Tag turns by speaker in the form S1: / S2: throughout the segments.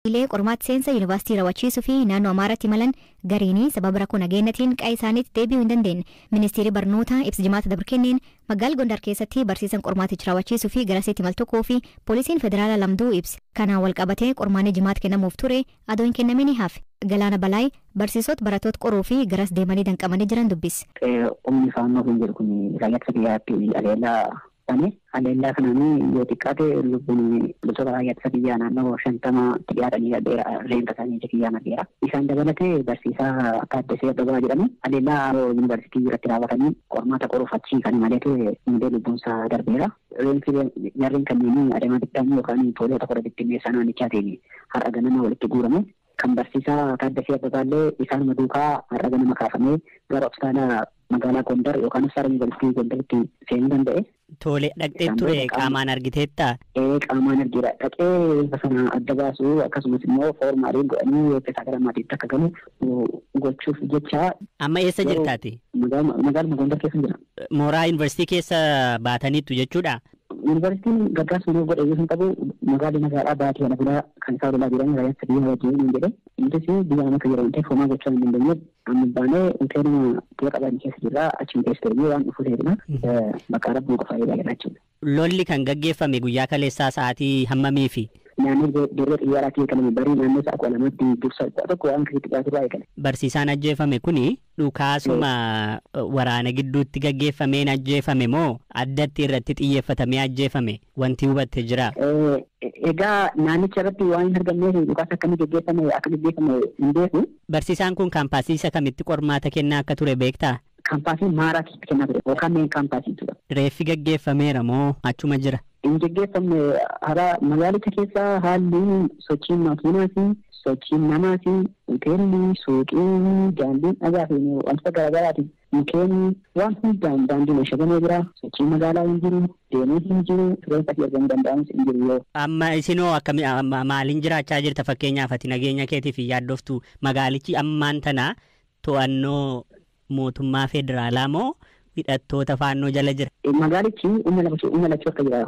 S1: Ilee qormaata seensa yuunivarsiitii raawwachiisuu fi naannoo Amaaraatti malan gariinii sababa rakkoo nageenyatiin qe'ee isaaniitti deebi'uu hin dandeenye. Ministeerri barnootaa ibsa jimaata dabre kenneen magaalaa Gondar keessatti barsiisan qormaaticha raawwachiisuu fi garaseetti mal tokkoo fi poolisiin federaalaa lamduu ibsa. Kanaan wal qabatee qormaanni jimaata kennamuuf ture adoo hin kennamin hafe. Galaana Balaay barsiisota barattoota qoruu fi garas deemanii danqamanii jiran dubbise.
S2: Umni faannoo hin jiru kun raayyaa biyyaatti aleellaa kanaan yoo xiqqaate lubbuun loltoota raayyaa biyyaa naannoo 50 dhiyaatanii reenfa isaanii kiyyaa madeera. Isaan dabalatee barsiisaa Taaddasee Abbabaa jedhamu aleellaa yuunivarsiitii irratti raawwatanii qormaata qoruuf achii kan malee hundee lubbuunsaa darbeera. Reenfi jarreen kanneen adeemaa bittaan yookaan toolota qorra bittinneessaa naannichaatiin har'a ganama walitti guurame. Kan barsiisaa Taaddasee Abbabaallee isaanuma duukaa har'a ganama kaafamee gara hospitaala magaalaa Gondar yookaan hospitaala yuunivarsiitii Gondaritti seenuu danda'e.
S3: Tole dhaqxee ture qaamaan argiteetta?
S2: Qaamaan argeera. Dhaqee sana adda baasuu akkasumas immoo foormaaliin godhanii yoo gara maatiitti akka galu gochuuf jecha.
S3: Amma eessa jirtaati?
S2: Magaaluma Gondar keessa jira.
S3: Mooraa yuunivarsiitii keessa baataniittu jechuudha?
S2: Yuunivarsiitiin gargaarsa nuuf godhe yoo hin qabu magaalli nagaadhaa baatii kana biraa kan isaa lolaa jiran raayyaa biyyaa wajjin hin jedhe. Innis biyya nama yeroo ta'e homaa gochuu hin dandeenyeef amma baanee inteenuma biyya qaban keessa jirra achiin keessa ta'ee waan dhufu ta'edha. Bakka rabbuu qofaa eegaa jira jechuudha.
S3: Lolli kan gaggeeffame guyyaa kaleessaa sa'aatii hammamiifi?
S2: Naannoo dirree xiyyaaraa keekalame barii naannoo sa'a 12tti dursa tokko waan kiritti dhiyaatu eegale.
S3: Barsiisaan ajjeefame kuni dhukaasuma waraana gidduutti gaggeeffameen ajjeefame moo addatti irratti xiyyeeffatamee ajjeefame wanti hubatte jira?
S2: Egaa naannicha irratti waan hin argamneef dhukaasa akkamii gaggeeffame hin beeku.
S3: Barsiisaan kun kaampaasiisa kamitti qormaata kennaa akka ture beektaa?
S2: Kaampaasiin Maaraa keessatti kennaa ture yookaan meen kaampaasiitudha.
S3: Reeffi gaggeeffameera moo achuma jira?
S2: Hin gaggeeffamne magaalicha keessa haalli sochiin makiinaa fi sochiin namaa fi hoteelli, suuqiin, daandiin dhagaa fi wantoota garaagaraati. Mukkeen waan hundaan daandiin ashagamee jira. Sochiin magaalaa hin jiru, deemee hin jiru, reeffa fi argamuu danda'amus hin jiru yoo.
S3: Amma isinoo maaliin jiraachaa jirta fakkeenyaaf ati nageenya keetiif yaaddoftu magaalichi ammaan tana to'annoo mootummaa federaalaa moo hidhattoota faannoo jala jira?
S2: Magaalichi umma lachuu akka jira.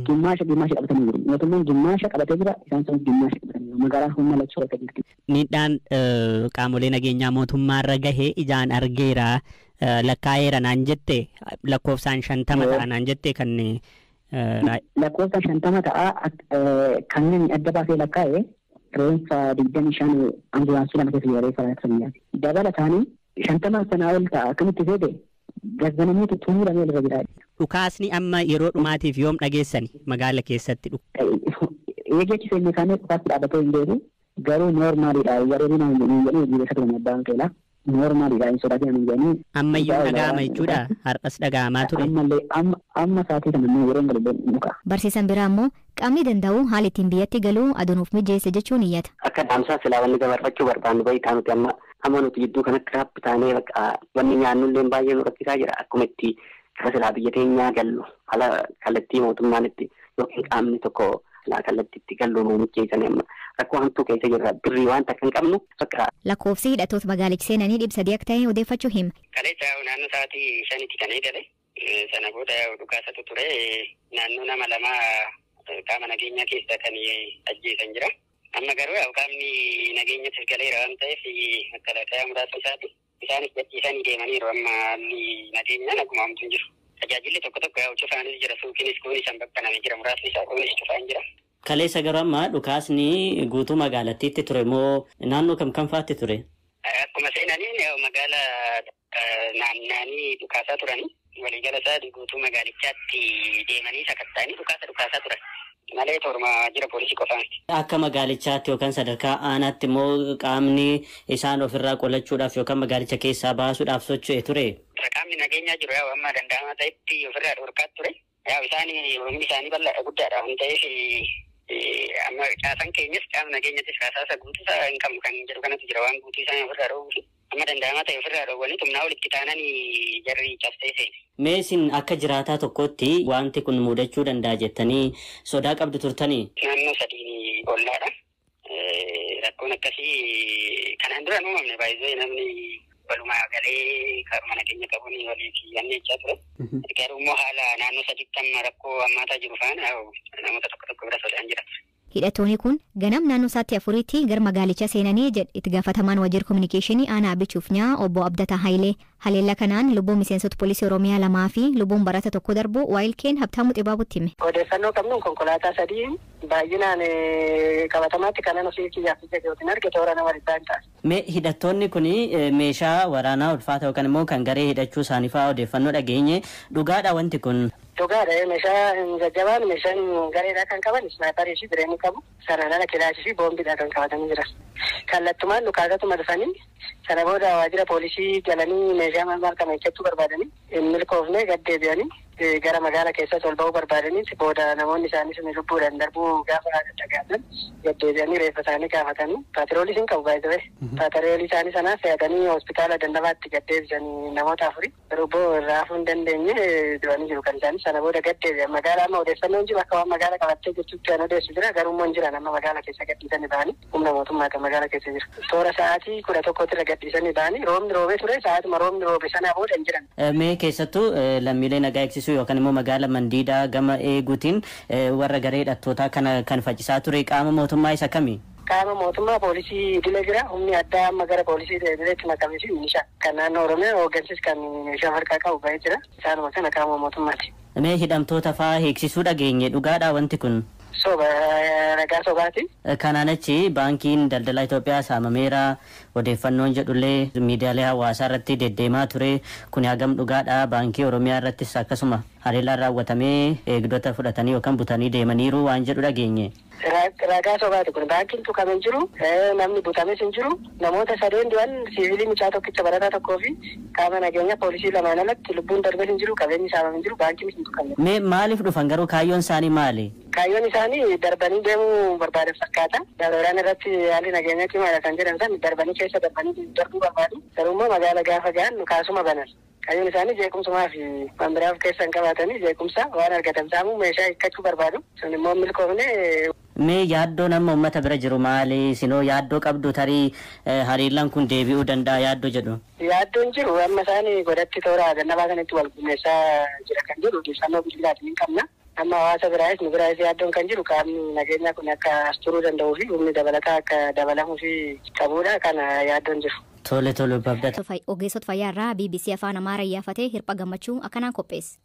S2: Gimmaasha qabatanii jiru. Mootummaan gimmaasha qabatee jira. Isaan sun gimmaasha qabatanii jiru. Magaalaan umma lachuu akka jirti.
S3: Miidhaan qaamolee nageenyaa mootummaarra gahee ijaan argeera lakkaa'eera naan jette lakkoofsaan 50 ta'a naan jette kan
S2: lakkoofsaan 50 ta'a kanneen adda baasee lakkaa'e reeffa 25 ambulaansii lama keessa yeroo reeffa dabalataanii 50 sanaa ol ta'a akkamitti feete gazanamiitu xumuramee irra jira.
S3: Dhukaasni amma yeroo dhumaatiif yoom dhageessani magaala keessatti
S2: eegechi seenne isaanii dhukaasni dhaabbatee hin beeku garuu noormaaliidha wareerina hin jedhanii jireessa turan abbaan keelaa noormaaliidha hin sodaatin hin jedhanii.
S3: Ammayyuu dhaga'ama jechuudha har'as dhaga'amaa ture.
S2: Amma saatii kana yeroo galee muka.
S1: Barsiisan biraa immoo qaamni danda'u haala ittiin biyyatti galuu adunuuf mijeesse jechuun iyyata.
S4: Akka dhaamsaa silaa wanni gabaarfachuu barbaannu baay'ee nuti amma nuti jidduu kanatti raabtaanee wanni nyaannullee baay'ee nu rakkisaa jira akkuma itti kara silaa biyya teenyaa gallu haala kallattii mootummaan itti yookiin qaamni tokko silaa kallattiitti gallu nu mijeessanii amma rakkoo hamtuu keessa jirra birrii waan takka hin qabnu bakka.
S1: Lakkoofsi hidhattoota magaalicha seenanii 300 akka ta'e odeeffachuu hima.
S4: Kaleessa naannoo sa'aatii 5tti kan eegale sana booda dhukaasatu ture naannoo nama lama qaama nageenyaa keessa kan ajjeesan jira. Amma garuu qaamni nageenyattis galeera waan ta'eef makalaakaa muraasa isaati. Isaanis gadhiisanii deemaniiru amma nageenyaan akkuma hamtuu jiru. Tajaajilli tokko cufaanis jira suuqiinis kunis kan bakkanamee jira muraasni isaa kunis cufaan jira.
S3: Kaleessa garuu amma dhukaasni guutuu magaalattiitti ture moo naannoo kam faatti ture?
S4: Akkuma seenanii magaala naannanii dhukaasaa turanii waliigala isaa guutuu magaalichaatti deemanii sakatta'anii dhukaasaa turan. Malee torma jira poolisii qofaan.
S3: Akka magaalichaatti yookaan sadarkaa aanaatti immoo qaamni isaan ofirraa qolachuudhaaf yookaan magaalicha keessaa baasuudhaaf socho'e ture.
S4: Qaamni nageenyaa jiru amma danda'amaa ta'etti ofirraa dhorkaa ture. Humni isaanii bal'aa guddaadha waan ta'eef amma caasan keenyas qaamni nageenyattis kaasaasa guutuusaa hin qabnu kan jedhu kanatu jira waan guutuu isaanii ofirraa dhoowwuuf. Amma danda'amaa ta'e ofirraa dhoowwanii tumnaa olitti taananii jarri cabsee seeni.
S3: Mee isin akka jiraataa tokkotti wanti kun mudachuu danda'a jettanii sodaa qabdu turtanii?
S4: Naannoo 3 ollaadha. Rakkoon akkasii kanaan dura uumamne baay'ee namni walumaa galee karuma nageenya qabuun waliif yannechaa ture. Garuu immoo haala naannoo 3 amma rakkoo hammaataa jiru faana namoota tokko bira sodaan jira.
S1: hidhattoonni kun ganam naannoo sa'aatii 4tti gara magaalicha seenanii jedhe itti gaafatamaan waajjira kominikeeshinii aanaa Bichuufnyaa obbo Abdataa Hayilee. Haleella kanaan lubbuun miseensota poolisii Oromiyaa 2 fi lubbuun barataa 1 darbu waayilkeen Habtaamuu Xibaabutti hime.
S5: Odeeffannoo qabnuun konkolaataa 3 baay'inaan qabatamaatti kanan ofii kiyyaaf jedhuutiin arge toora nama dhibbaa hin taasisu.
S6: Mee hidhattoonni kun meeshaa waraanaa ulfaataa yookaan immoo kan garee hidhachuu isaanii fa'aa odeeffannoo dhageenye dhugaadha wanti kun?
S5: Dhugaadha. Meeshaa jajjabaan meeshaan gareedhaa kan qaban snaayiparii fi bireenii qabu. Sanaan ala kilaashii fi boombiidhaa kan qabatanii jiran. Kallattumaan dhukaasatuma dhufanii sana booda waajjira poolisii galanii meeshaa maal kana eeggachuu barbaadanii milkoofnee gad deebi'anii gara magaalaa keessatti ol ba'uu barbaadanii booda namoonni isaanii sun lubbuudhaan darbuu gaafa dhagaatan gad deebi'anii reeffa isaanii gaafatanii paatiroolii hin qabu baay'ee paatiroolii isaanii sanaaf fe'atanii hospitaala Dandabaatti gad deebisanii namoota 4 rubboo raafuu hin dandeenye du'anii jiru kan isaanii sana booda gad deebi'an magaalaa amma odeeffannoon jiru akka waan magaalaa qabattee jechuutti kan odeessu jira garuu hin jiran amma magaalaa keessa gadhiisanii ba'anii humna mootummaata magaalaa keessa jira. Toora sa'aatii 11 gadhiisanii ba'anii roobni roobee ture sa'aatuma roobni roobe sanaa booda hin jiran.
S6: Mee keessattuu lammiilee nagaa eegsisuu yookaan immoo magaala Mandiidaa gama eeguutiin warra garee hidhattootaa kana kan faccisaa ture qaama mootummaa isa kami?
S5: Qaama mootummaa poolisii idilee jira humni addaa amma gara poolisii idileetti makamee fi milishaa kan naannoo Oromiyaa hooggansis kan meeshaa harkaa qabu ba'ee jira isaanuma kana qaama mootummaati.
S6: Mee hidhamtoota fa'aa eegsisuu dhageenye dhugaadha wanti kun?
S5: Soba ragaa sobaati.
S6: Kanaan achi baankiin daldala Itoophiyaa saamameera odeeffannoon jedhullee miidiyaalee hawaasaa irratti deddeemaa ture kun hagam dhugaadha baankii Oromiyaa irrattis akkasuma haleellaan raawwatamee eegdota fudhatanii yookaan butanii deemaniiru waan jedhu dhageenye.
S5: Ragaa sobaati kun baankiin tuqamee jiru namni butames hin jiru namoota 3 du'an siivilii mucaa tokkicha barataa tokkoo fi qaama nageenya poolisii lamaan alatti lubbuun darbee hin jiru qabeenyi saamamee hin jiru baankiin hin tuqamne.
S6: Mee maaliif dhufan garuu kaayyoon isaanii maali?
S5: Kaayyoon isaanii darbanii deemuu barbaadan fakkaata. Darooraan irratti haalli nageenya cimaadha kan jedhan san darbanii keessa darbanii darbuu barbaadu. Garuu immoo magaala gaafa ga'an kaasuma banan. Kaayyoon isaanii jeequmsumaa fi biraaf keessa hin qabaatanii jeequmsa waan argatan saamuu meeshaa hiikkachuu barbaadu. Sun immoo milkoofne.
S6: Mee yaaddoo nama uummata bira jiru maali? Sinoo yaaddoo qabdu tarii hariiraan kun deebi'uu danda'a yaaddoo jedhu.
S5: Yaaddoon jiru amma isaanii godatti toora Dannabaa kanatti wal gumeessaa jira kan jiru odeeffannoo bilbilaatiin hin qabna. Amma hawaasa biraayis nu biraayis yaaddoon kan jiru qaamni nageenyaa kun akka as turuu danda'uu fi humni dabalataa akka dabalamuu fi qabuudha kana yaaddoon jiru.
S6: Tole babdata.
S1: Ogeessota fayyaa irraa BBC Afaan Amaaraa iyyafatee hirpha gammachuu akkanaan qopheesse.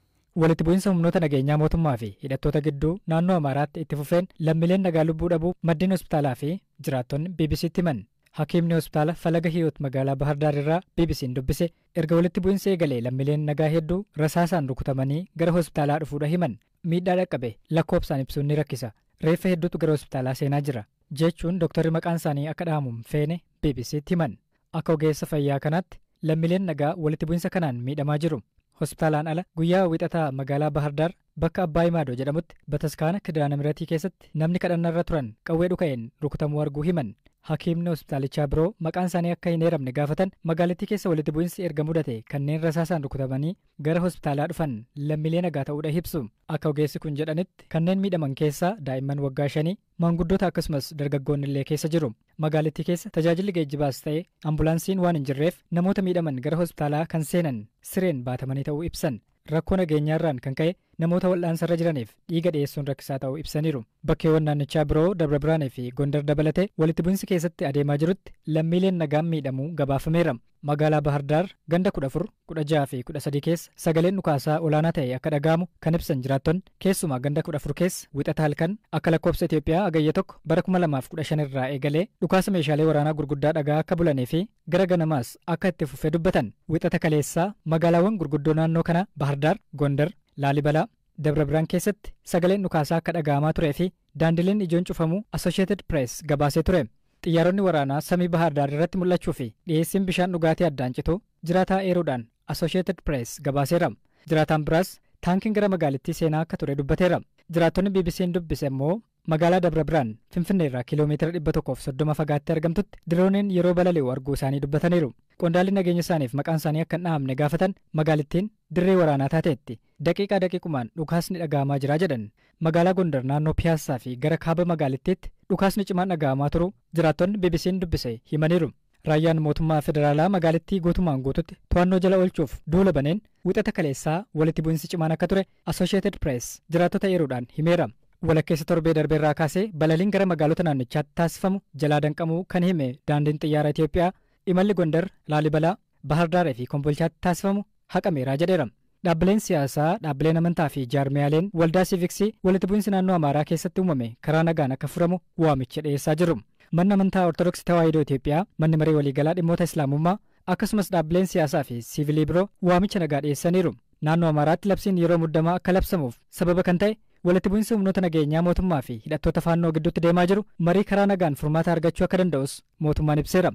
S7: Walitti bu'iinsa humnoota nageenyaa mootummaa fi hidhattoota gidduu naannoo Amaaraatti itti fufeen lammiileen nagaa lubbuu dhabuu maddeen hospitaalaa fi jiraattonni BBC'tti himan. Hakiimni hospitaala Falaga Hiyoot magaalaa Bahar Daar irraa BBC'n dubbise erga walitti bu'iinsa eegalee lammiileen nagaa hedduu rasaasaan rukutamanii gara hospitaalaa dhufuudha himan. Miidhaa dhaqqabe lakkoofsaan ibsuun ni rakkisa. Reeffa hedduutu gara hospitaalaa seenaa jira jechuun dooktarri maqaan isaanii akka dhahamuun feene BBC'tti himan. Akka ogeessa fayyaa kanaatti lammiileen nagaa walitti bu'iinsa kanaan miidhamaa jiru. Hospitaalaan ala guyyaa wixataa magaalaa Bahar Daar bakka Abbaay Maadoo jedhamutti bataskaana Kidaana Miratii keessatti namni kadhannarra turan qawwee dhuka'een rukutamuu arguu himan. Hakiimni hospitaalichaa biroo maqaan isaanii akka hin eeramne gaafatan magaalattii keessa walitti bu'iinsi erga mudate kanneen rasaasaan rukutamanii gara hospitaalaa dhufan lammiilee nagaa ta'uudha ibsu. Akka ogeessi kun jedhanitti kanneen miidhaman keessaa daa'imman waggaa 5 maanguddoota akkasumas dargaggoonni illee keessa jiru. Magaalattii keessa tajaajilli geejjibaas ta'ee ambulaansiin waan hin jirreef namoota miidhaman gara hospitaalaa kan seenan sireen baatamanii ta'uu ibsan. Rakkoo nageenyaarraan kan ka'e namoota wal'aansarra jiraniif dhiiga dhiyeessuun rakkisaa ta'uu ibsaniiru. Bakkeewwan naannichaa biroo Dabra Biraanee fi Gondar dabalatee walitti bu'iinsi keessatti adeemaa jirutti lammiileen nagaan miidhamuu gabaafameera. Magaalaa Bahar Daar ganda 14, 16 fi 13 keessa sagaleen dhukaasaa olaanaa ta'e akka dhaga'amu kan ibsan jiraattonni keessumaa ganda 14 keessa wixata halkan akka lakkoofsa Itoophiyaa agayya tokko bara 2015 irraa eegalee dhukaasa meeshaalee waraanaa gurguddaa dhagaa akka bulanii fi gara ganamaas akka itti fufee dubbatan. Wixata kaleessaa magaalaawwan gurguddoo naannoo kana Bahar Daar, Gondar, Laalibalaa, Dabra Biraan keessatti sagaleen dhukaasaa akka dhaga'amaa turee fi daandileen ijoon cufamuu Associated Press gabaasee ture. Xiyyaaronni waraanaa samii Bahar Daar irratti mul'achuu fi dhiyeessiin bishaan dhugaatii addaan cituu jiraataa eeruudhaan Associated Press gabaaseera. Jiraataan biraas taankiin gara magaalittii seenaa akka ture dubbateera. Jiraattonni BBC'n dubbise immoo magaalaa Dabra Biraan Finfinnee irraa kiiloomeetira 130 fagaattee argamtutti dirooniin yeroo balali'u arguu isaanii dubbataniiru. Qondaalli nageenya isaaniif maqaan isaanii akka hin dhahamne gaafatan magaalittiin dirree waraanaa taateetti daqiiqaa daqiiqumaan dhukaasni dhaga'amaa jira jedhan. Magaalaa Gondar naannoo Piyaassaa fi gara kaaba magaalittiitti dhukaasni cimaan dhaga'amaa turu jiraattonni BBC'n dubbise himaniiru. Raayyaan mootummaa federaalaa magaalittii guutumaan guututti to'annoo jala oolchuuf duula baneen wixata kaleessaa walitti bu'iinsi cimaan akka ture Associated Press jiraattota eeruudhaan himeera. Walakkeessa torbee darbeerraa kaasee balaliin gara magaalota naannichaatti taasifamu jalaa danqamuu kan hime daandiin xiyyaara Itoophiyaa imalli Gondar, Laalibalaa, Bahardaar fi Kombolchaatti taasifamu haqameeraa jedheera. Dhaabbileen siyaasaa, dhaabbileen amantaa fi jaarmiyaaleen waldaa siiviksii walitti bu'iinsi naannoo Amaaraa keessatti uumame karaa nagaan akka furamu waamicha dhiyeessaa jiru. Manni amantaa Ortodoksii Tawaahidoo Itoophiyaa, manni maree waliigalaa dhimmoota Islaamummaa akkasumas dhaabbileen siyaasaa fi siivilii biroo waamicha nagaa dhiyeessaniiru. Naannoo Amaaraatti labsiin yeroo muddamaa akka labsamuuf sababa kan ta'e walitti bu'iinsa humnoota nageenyaa mootummaa fi hidhattoota faannoo gidduutti deemaa jiru marii karaa nagaan furmaata argachuu akka danda'us mootummaan ibseera.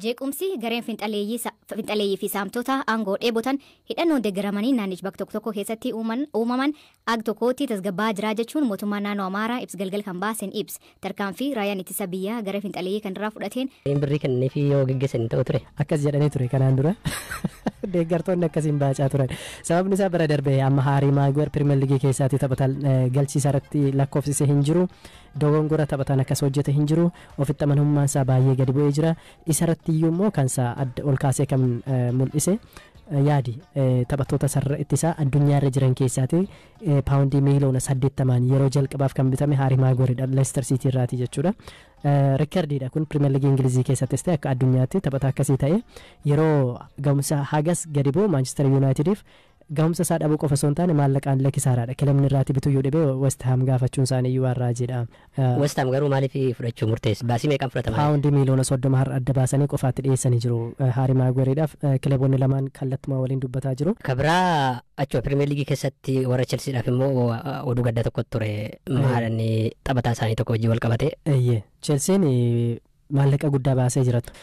S1: Jeequmsi gareen finxaleeyyii fi saamtota aangoo dheebotan hidhannoon deeggaramanii naannicha bakka tokko keessatti uumaman ag tokkotti tasgabbaa jiraa jechuun mootummaan naannoo Amaaraa ibsa galgal kan baasen ibs tarkaanfii raayyaan ittisa biyyaa garee finxaleeyyii kan irraa fudhateen.
S3: Birrii kennee fi yoo geggeessan ta'u ture.
S8: Akkas jedhanii ture kanaan dura deeggartoonni akkasiin baacaa turan. Sababni isaa bara darbee amma Haarii Maaguwer Pirimeer Liigii keessatti taphatan galchiisa irratti lakkoofsisee hin jiru. Dogongora taphatan akkas hojjete hin jiru. Ofitti amanamummaan isaa baay'ee gadi bu'ee jira. Isarratti iyyuu immoo kan isaa adda ol kaasee kan mul'ise yaadi taphattoota sarara ittisaa addunyaa irra jiran keessaati paawundii miiliyoona 80 yeroo jalqabaaf kan bitame Haarii Maaguweridha Leicester City irraati jechuudha. Reekardiidha kun Pirimeer Liigii Ingilizii keessattis ta'e akka addunyaatti taphata akkasii ta'e yeroo ga'umsa hagas gadi bu'u Maanchister Yuunaayitediif ga'umsa isaa dhabuu qofa osoo hin taane maallaqaan illee kisaaraadha. Kilabni irraati bituu yoo dhibee West Ham gaafachuun isaanii iyyuu har'aa jedha.
S3: West Ham garuu maaliif fudhachuu murteesse? Baasii meeqaan fudhatama?
S8: Paawundii miiliyoona 30 har'a adda baasanii qofaatti dhiyeessanii jiru. Haarii Maaguweridhaaf kilaboonni lamaan kallattumaa waliin dubbataa jiru.
S3: Kabraa achuma Pirimeer Liigii keessatti warra Chelsiidhaaf immoo oduu gadda tokko ture maalanni taphataa isaanii tokko wajjin wal qabate.
S8: Chelsiin maallaqa guddaa baasee jiratu.